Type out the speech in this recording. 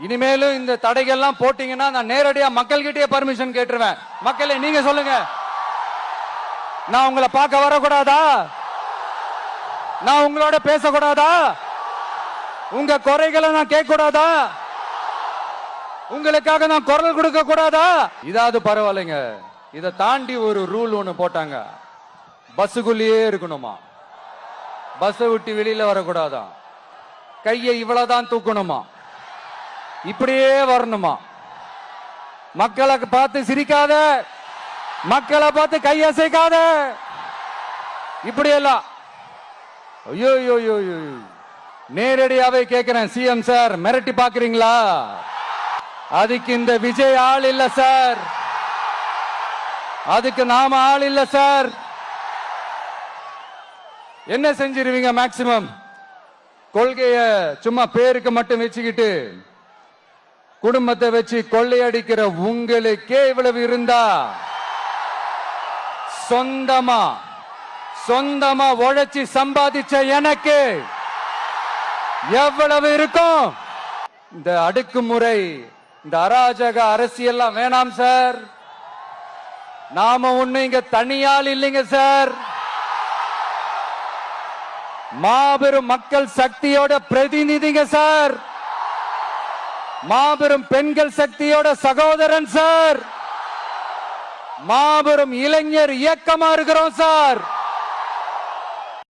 இனிமேலும் இந்த தடைகள்லாம் போட்டீங்கன்னா நான் நேரடியா மக்கள்கிட்டயே பர்மிஷன் கேட்டுருவேன். மக்களே நீங்க சொல்லுங்க, நான் உங்களை பார்க்க வரக்கூடாதா? நான் உங்களோட பேசக்கூடாதா? உங்க குறைகளை நான் கேட்க கூடாதா? உங்களுக்காக நான் குரல் கொடுக்க கூடாதா? இதாவது பரவாயில்லைங்க. இதை தாண்டி ஒரு ரூல் ஒண்ணு போட்டாங்க. பஸ்ஸுக்குள்ளேயே இருக்கணுமா, பஸ்ஸை விட்டு வெளியில வரக்கூடாதா, கையை இவ்வளவுதான் தூக்கணுமா, இப்படியே வரணுமா, மக்களை பார்த்து சிரிக்காத, மக்களை பார்த்து கையசைக்காத, இப்படி எல்லாம். ஐயோ நேரடியாவே கேட்கிறேன், சிஎம் சார் மிரட்டி பாக்குறீங்களா? அதுக்கு இந்த விஜய் ஆள் இல்ல சார், அதுக்கு நாம ஆள் இல்ல சார். என்ன செஞ்சிருவீங்க? மேக்சிமம் கொள்கைய சும்மா பேருக்கு மட்டும் வச்சுக்கிட்டு குடும்பத்தை வச்சு கொள்ளையடிக்கிற உங்களுக்கே இவ்வளவு இருந்தா, சொந்தமா உழைச்சி சம்பாதிச்ச எனக்கு எவ்வளவு இருக்கும்? இந்த அடுக்குமுறை, இந்த அராஜக அரசியல்லாம் வேணாம் சார். நாம ஒண்ணு இங்க தனியால் இல்லைங்க சார், மாபெரும் மக்கள் சக்தியோட பிரதிநிதிங்க சார், மாபெரும் பெண்கள் சக்தியோட சகோதரன் சார், மாபெரும் இளைஞர் இயக்கமா இருக்கிறோம் சார்.